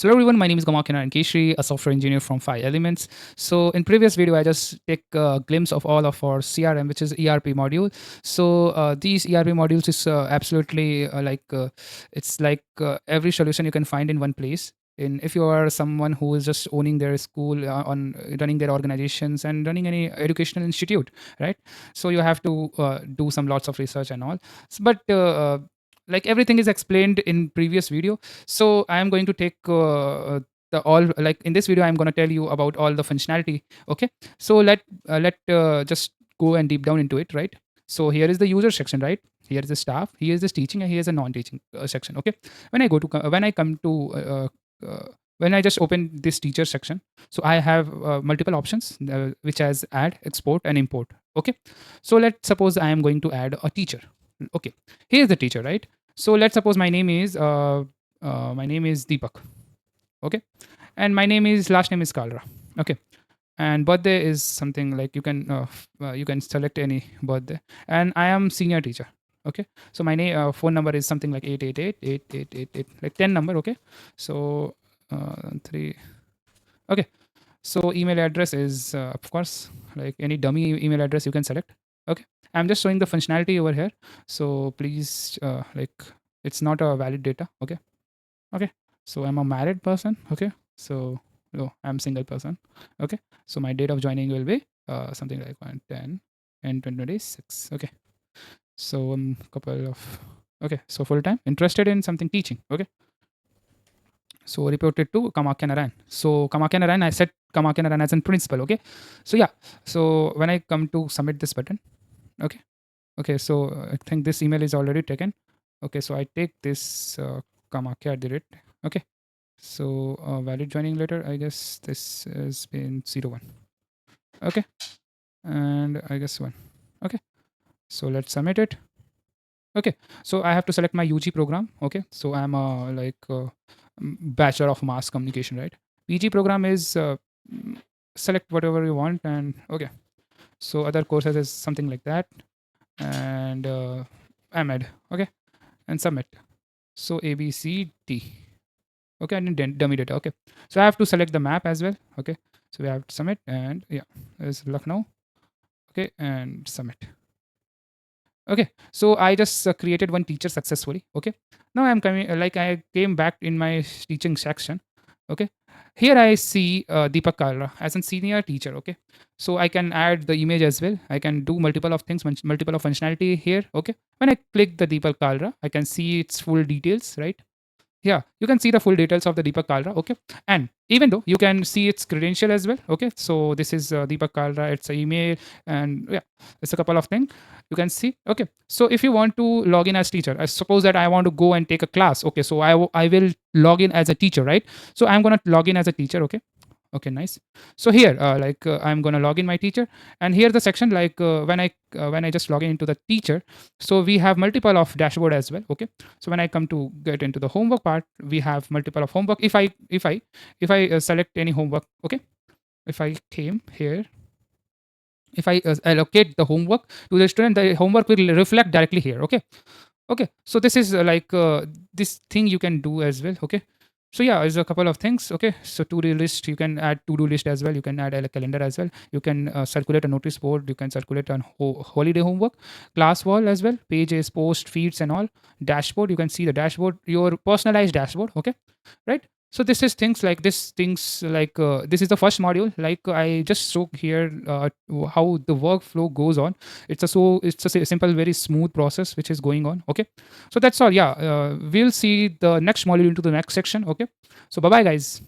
So hello everyone, my name is Kamakhya Narayan, a software engineer from FI-ELLEMENTS. So in previous video, I just take a glimpse of all of our CRM, which is ERP module. So these ERP modules is absolutely it's like every solution you can find in one place. If you are someone who is just owning their school, on running their organizations and running any educational institute, right? So you have to do some lots of research and all. But like everything is explained in previous video, so I am going to take the all, like in this video I'm going to tell you about all the functionality. Okay, so let just go and deep down into it, right? So here is the user section, right? Here is the staff, here is this teaching, and here is a non-teaching section. Okay, when I come to when I just open this teacher section, so I have multiple options, which has add, export, and import. Okay, so let's suppose I am going to add a teacher. Okay, here's the teacher, right? So let's suppose my name is Deepak. Okay, and my name is last name is Kalra. Okay, and birthday is something like you can select any birthday, and I am senior teacher. Okay, so my name phone number is something like 888 like 10 number. Okay, so 3. Okay, so email address is of course like any dummy email address you can select. Okay, I'm just showing the functionality over here, so please it's not a valid data. Okay, okay, so I'm a married person. Okay, so no, I'm single person. Okay, so my date of joining will be something like 110 and 2026. Okay, so couple of, okay, so full time interested in something teaching. Okay, so reported to Kamakhya Narayan. So Kamakhya Narayan, I set Kamakhya Narayan as a principal. Okay, so yeah, so when I come to submit this button, okay, okay, so I think this email is already taken. Okay, so I take this Kamakhya at the rate. Okay, so valid joining letter, I guess this has been 01. Okay, and I guess 1. Okay, so let's submit it. Okay, so I have to select my UG program. Okay, so I'm a bachelor of mass communication, right? PG program is select whatever you want, and okay, so other courses is something like that, and AMED. Okay, and submit. So A B C D. Okay, and then dummy data. Okay, so I have to select the map as well. Okay, so we have to submit, and yeah, there's Lucknow. Okay, and submit. Okay, so I just created one teacher successfully. Okay, now I'm coming, I came back in my teaching section. Okay, here I see Deepak Kalra as a senior teacher. Okay, so I can add the image as well. I can do multiple of things, multiple of functionality here. Okay, when I click the Deepak Kalra, I can see its full details, right? Yeah, you can see the full details of the Deepak Kalra. Okay, and even though you can see its credential as well. Okay, so this is Deepak Kalra, it's an email, and yeah, it's a couple of things you can see. Okay, so if you want to log in as teacher, I suppose that I want to go and take a class. Okay, so I will log in as a teacher, right? So I'm gonna log in as a teacher. Okay, okay, nice. So here I'm going to log in my teacher, and here the section when I just log in into the teacher, so we have multiple of dashboard as well. Okay, so when I come to get into the homework part, we have multiple of homework. If I select any homework, okay, if I came here, if I allocate the homework to the student, the homework will reflect directly here. Okay, okay, so this is this thing you can do as well. Okay, so yeah, there's a couple of things. Okay, so to-do list, you can add to-do list as well. You can add a calendar as well. You can circulate a notice board. You can circulate on holiday homework, class wall as well, pages, post, feeds, and all. Dashboard, you can see the dashboard, your personalized dashboard. Okay, right? So this is things like this is the first module. Like I just show here how the workflow goes on. It's a simple, very smooth process which is going on. Okay, so that's all. Yeah, we'll see the next module into the next section. Okay, so bye bye guys.